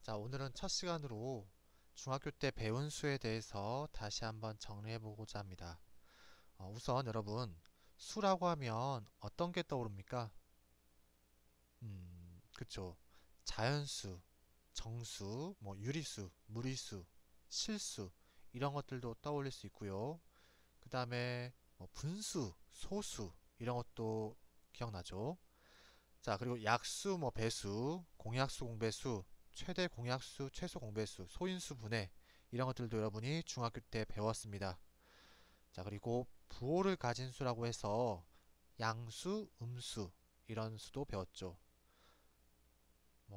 자, 오늘은 첫 시간으로 중학교 때 배운 수에 대해서 다시 한번 정리해 보고자 합니다. 우선 여러분, 수라고 하면 어떤 게 떠오릅니까? 그쵸. 자연수, 정수, 유리수, 무리수, 실수, 이런 것들도 떠올릴 수 있고요. 그 다음에 분수, 소수, 이런 것도 기억나죠? 자, 그리고 약수, 배수, 공약수, 공배수, 최대 공약수, 최소 공배수, 소인수 분해 이런 것들도 여러분이 중학교 때 배웠습니다. 자, 그리고 부호를 가진 수라고 해서 양수, 음수 이런 수도 배웠죠.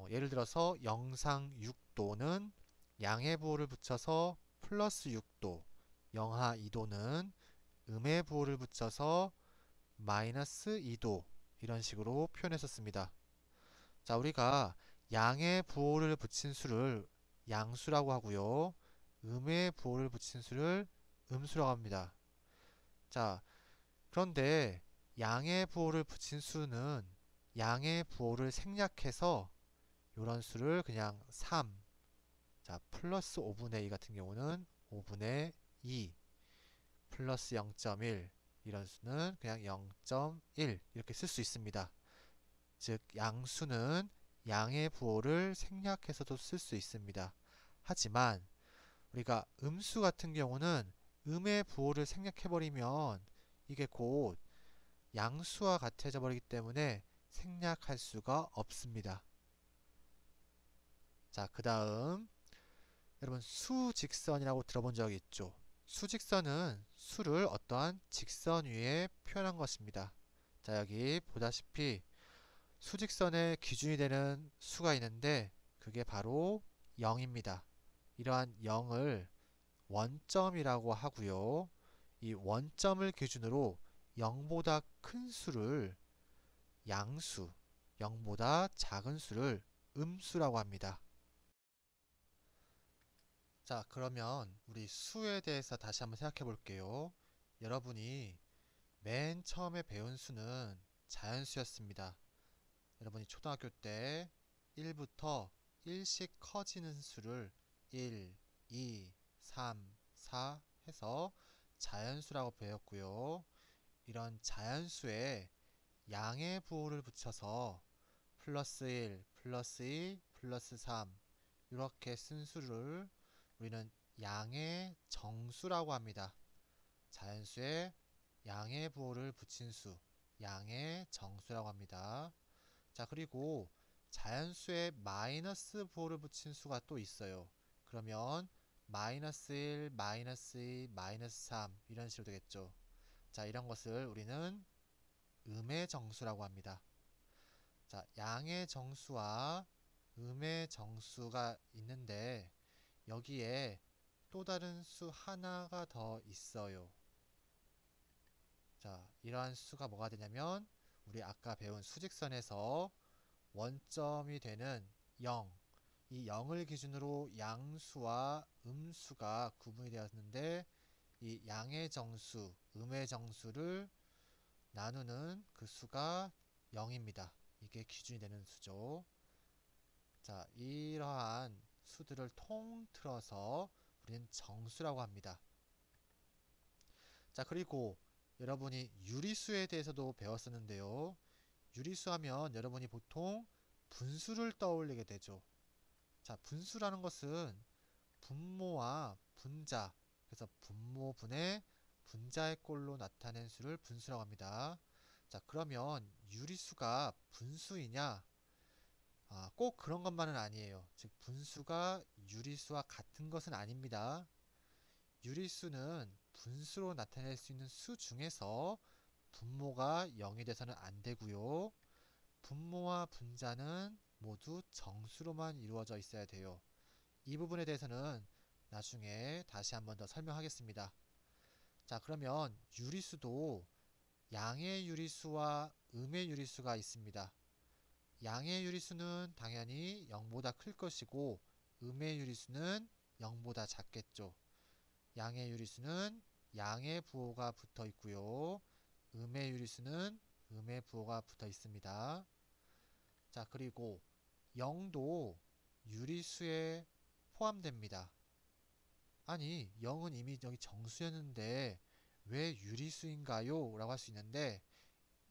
예를 들어서 영상 6도는 양의 부호를 붙여서 플러스 6도, 영하 2도는 음의 부호를 붙여서 마이너스 2도 이런 식으로 표현했었습니다. 자, 우리가 양의 부호를 붙인 수를 양수라고 하고요. 음의 부호를 붙인 수를 음수라고 합니다. 자, 그런데 양의 부호를 붙인 수는 양의 부호를 생략해서 이런 수를 그냥 3, 자, 플러스 5분의 2 같은 경우는 5분의 2, 플러스 0.1 이런 수는 그냥 0.1 이렇게 쓸 수 있습니다. 즉, 양수는 양의 부호를 생략해서도 쓸 수 있습니다. 하지만 우리가 음수 같은 경우는 음의 부호를 생략해버리면 이게 곧 양수와 같아져 버리기 때문에 생략할 수가 없습니다. 자, 그 다음 여러분 수직선이라고 들어본 적이 있죠? 수직선은 수를 어떠한 직선 위에 표현한 것입니다. 자, 여기 보다시피 수직선의 기준이 되는 수가 있는데 그게 바로 0입니다. 이러한 0을 원점이라고 하고요. 이 원점을 기준으로 0보다 큰 수를 양수, 0보다 작은 수를 음수라고 합니다. 자, 그러면 우리 수에 대해서 다시 한번 생각해 볼게요. 여러분이 맨 처음에 배운 수는 자연수였습니다. 여러분이 초등학교 때 1부터 1씩 커지는 수를 1, 2, 3, 4 해서 자연수라고 배웠고요. 이런 자연수에 양의 부호를 붙여서 플러스 1, 플러스 2, 플러스 3 이렇게 쓴 수를 우리는 양의 정수라고 합니다. 자연수에 양의 부호를 붙인 수, 양의 정수라고 합니다. 자, 그리고 자연수에 마이너스 부호를 붙인 수가 또 있어요. 그러면 마이너스 1, 마이너스 2, 마이너스 3 이런 식으로 되겠죠. 자, 이런 것을 우리는 음의 정수라고 합니다. 자, 양의 정수와 음의 정수가 있는데 여기에 또 다른 수 하나가 더 있어요. 자, 이러한 수가 뭐가 되냐면 우리 아까 배운 수직선에서 원점이 되는 0, 이 0을 기준으로 양수와 음수가 구분이 되었는데 이 양의 정수, 음의 정수를 나누는 그 수가 0입니다. 이게 기준이 되는 수죠. 자, 이러한 수들을 통틀어서 우리는 정수라고 합니다. 자, 그리고 여러분이 유리수에 대해서도 배웠었는데요. 유리수 하면 여러분이 보통 분수를 떠올리게 되죠. 자, 분수라는 것은 분모와 분자, 그래서 분모분의 분자의 꼴로 나타낸 수를 분수라고 합니다. 자, 그러면 유리수가 분수이냐? 꼭 그런 것만은 아니에요. 즉, 분수가 유리수와 같은 것은 아닙니다. 유리수는 분수로 나타낼 수 있는 수 중에서 분모가 0이 돼서는 안 되고요. 분모와 분자는 모두 정수로만 이루어져 있어야 돼요. 이 부분에 대해서는 나중에 다시 한번 더 설명하겠습니다. 자, 그러면 유리수도 양의 유리수와 음의 유리수가 있습니다. 양의 유리수는 당연히 0보다 클 것이고 음의 유리수는 0보다 작겠죠. 양의 유리수는 양의 부호가 붙어 있고요. 음의 유리수는 음의 부호가 붙어 있습니다. 자, 그리고 0도 유리수에 포함됩니다. 아니, 0은 이미 여기 정수였는데 왜 유리수인가요? 라고 할 수 있는데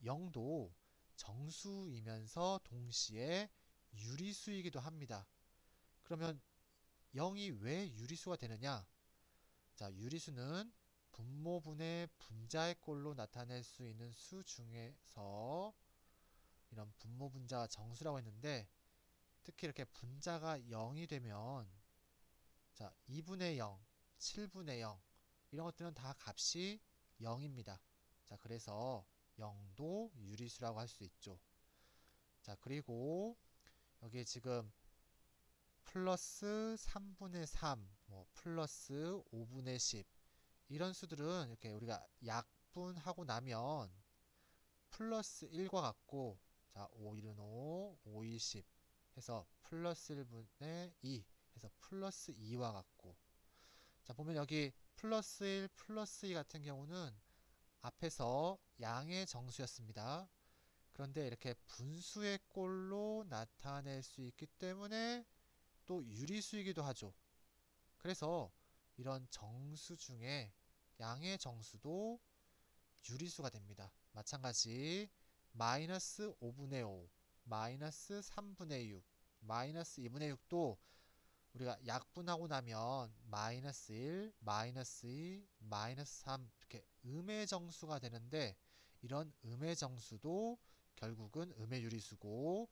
0도 정수이면서 동시에 유리수이기도 합니다. 그러면 0이 왜 유리수가 되느냐? 자, 유리수는 분모분의 분자의 꼴로 나타낼 수 있는 수 중에서 이런 분모분자가 정수라고 했는데 특히 이렇게 분자가 0이 되면 자, 2분의 0, 7분의 0 이런 것들은 다 값이 0입니다. 자, 그래서 0도 유리수라고 할 수 있죠. 자, 그리고 여기 지금 플러스 3분의 3, 뭐 플러스 5분의 10 이런 수들은 이렇게 우리가 약분하고 나면 플러스 1과 같고 자, 5, 1은 5, 5, 2, 10 해서 플러스 1분의 2 해서 플러스 2와 같고 자, 보면 여기 플러스 1, 플러스 2 같은 경우는 앞에서 양의 정수였습니다. 그런데 이렇게 분수의 꼴로 나타낼 수 있기 때문에 또 유리수이기도 하죠. 그래서 이런 정수 중에 양의 정수도 유리수가 됩니다. 마찬가지 마이너스 5분의 5, 마이너스 3분의 6, 마이너스 2분의 6도 우리가 약분하고 나면 마이너스 1, 마이너스 2, 마이너스 3 이렇게 음의 정수가 되는데 이런 음의 정수도 결국은 음의 유리수고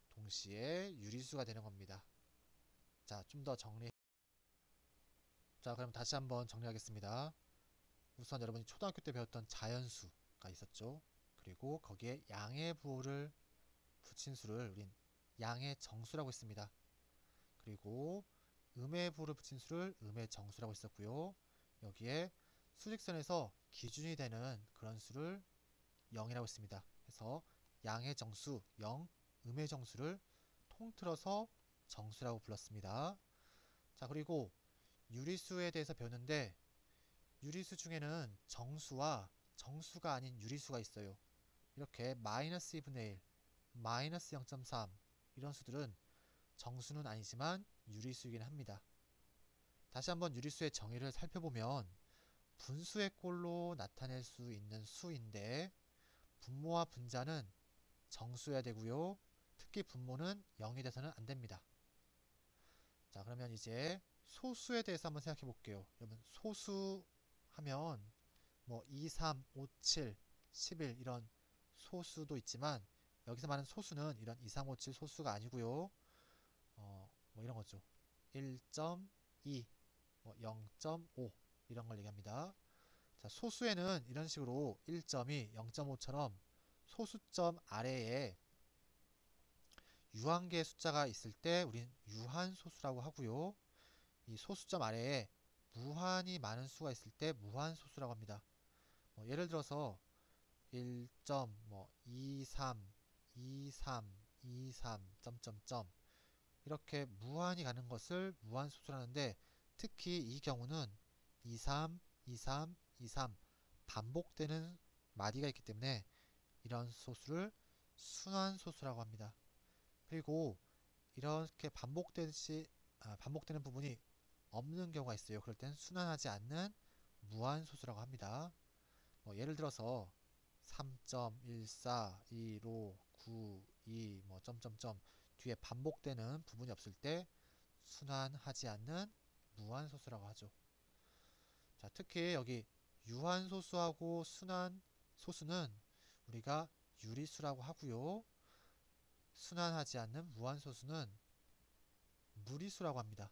동시에 유리수가 되는 겁니다. 자, 좀 더 정리. 자, 그럼 다시 한번 정리하겠습니다. 우선 여러분이 초등학교 때 배웠던 자연수가 있었죠. 그리고 거기에 양의 부호를 붙인 수를 우린 양의 정수라고 했습니다. 그리고 음의 부호를 붙인 수를 음의 정수라고 했었고요. 여기에 수직선에서 기준이 되는 그런 수를 0이라고 했습니다. 그래서 양의 정수 0, 음의 정수를 통틀어서 정수라고 불렀습니다. 자, 그리고 유리수에 대해서 배웠는데 유리수 중에는 정수와 정수가 아닌 유리수가 있어요. 이렇게 마이너스 2분의 1, 마이너스 0.3 이런 수들은 정수는 아니지만 유리수이긴 합니다. 다시 한번 유리수의 정의를 살펴보면 분수의 꼴로 나타낼 수 있는 수인데 분모와 분자는 정수여야 되고요. 특히 분모는 0이 돼서는 안 됩니다. 자, 그러면 이제 소수에 대해서 한번 생각해 볼게요. 여러분 소수 하면 뭐 2, 3, 5, 7, 11 이런 소수도 있지만 여기서 말하는 소수는 이런 2, 3, 5, 7 소수가 아니고요. 뭐 이런 거죠. 1.2, 뭐 0.5 이런 걸 얘기합니다. 자, 소수에는 이런 식으로 1.2, 0.5처럼 소수점 아래에 유한계의 숫자가 있을 때 우린 유한소수라고 하고요. 이 소수점 아래에 무한이 많은 수가 있을 때 무한소수라고 합니다. 예를 들어서 1.23, 23, 23, 점점점 이렇게 무한이 가는 것을 무한소수라는데 특히 이 경우는 23, 23, 23 반복되는 마디가 있기 때문에 이런 소수를 순환소수라고 합니다. 그리고 이렇게 반복되는 부분이 없는 경우가 있어요. 그럴 땐 순환하지 않는 무한소수라고 합니다. 예를 들어서 3.14, 15, 9, 2, 뭐 점점점 뒤에 반복되는 부분이 없을 때 순환하지 않는 무한소수라고 하죠. 자, 특히 여기 유한소수하고 순환소수는 우리가 유리수라고 하고요. 순환하지 않는 무한소수는 무리수라고 합니다.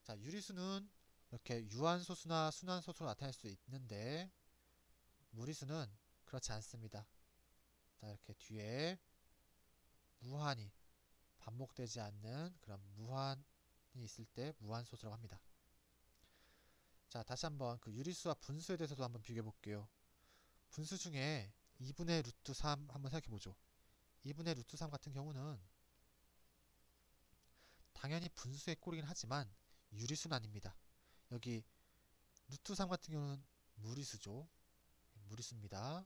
자, 유리수는 이렇게 유한소수나 순환소수로 나타낼 수 있는데 무리수는 그렇지 않습니다. 자, 이렇게 뒤에 무한이 반복되지 않는 그런 무한이 있을 때 무한소수라고 합니다. 자, 다시 한번 그 유리수와 분수에 대해서도 한번 비교해 볼게요. 분수 중에 2분의 루트 3 한번 생각해 보죠. 2분의 루트 3 같은 경우는 당연히 분수의 꼴이긴 하지만 유리수는 아닙니다. 여기 루트 3 같은 경우는 무리수죠. 무리수입니다.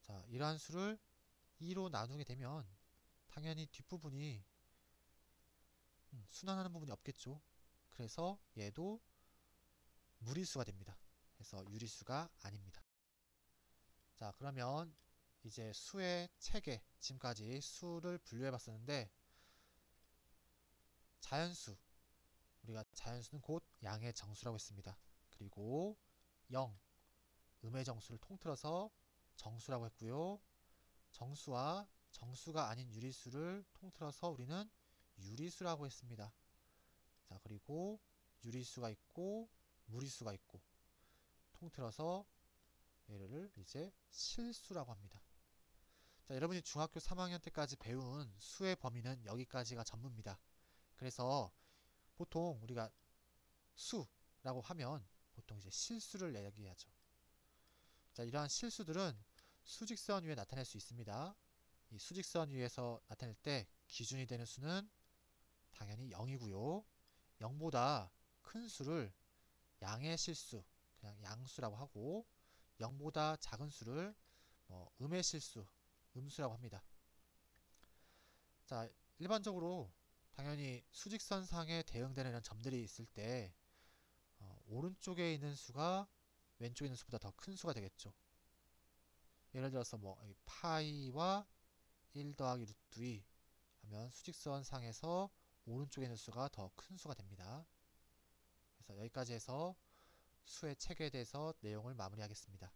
자, 이러한 수를 2로 나누게 되면 당연히 뒷부분이 순환하는 부분이 없겠죠. 그래서 얘도 무리수가 됩니다. 그래서 유리수가 아닙니다. 자, 그러면 이제 수의 체계, 지금까지 수를 분류해 봤었는데, 자연수, 우리가 자연수는 곧 양의 정수라고 했습니다. 그리고 0, 음의 정수를 통틀어서 정수라고 했고요. 정수와 정수가 아닌 유리수를 통틀어서 우리는 유리수라고 했습니다. 자, 그리고 유리수가 있고 무리수가 있고 통틀어서 얘를 이제 실수라고 합니다. 자, 여러분이 중학교 3학년 때까지 배운 수의 범위는 여기까지가 전부입니다. 그래서 보통 우리가 수라고 하면 보통 이제 실수를 얘기하죠. 자, 이러한 실수들은 수직선 위에 나타낼 수 있습니다. 이 수직선 위에서 나타낼 때 기준이 되는 수는 당연히 0이고요. 0보다 큰 수를 양의 실수, 그냥 양수라고 하고 0보다 작은 수를 음의 실수, 음수라고 합니다. 자, 일반적으로 당연히 수직선상에 대응되는 이런 점들이 있을 때 오른쪽에 있는 수가 왼쪽에 있는 수보다 더 큰 수가 되겠죠. 예를 들어서 파이와 1 더하기 루트 2 하면 수직선상에서 오른쪽에 있는 수가 더 큰 수가 됩니다. 그래서 여기까지 해서 수의 체계에 대해서 내용을 마무리하겠습니다.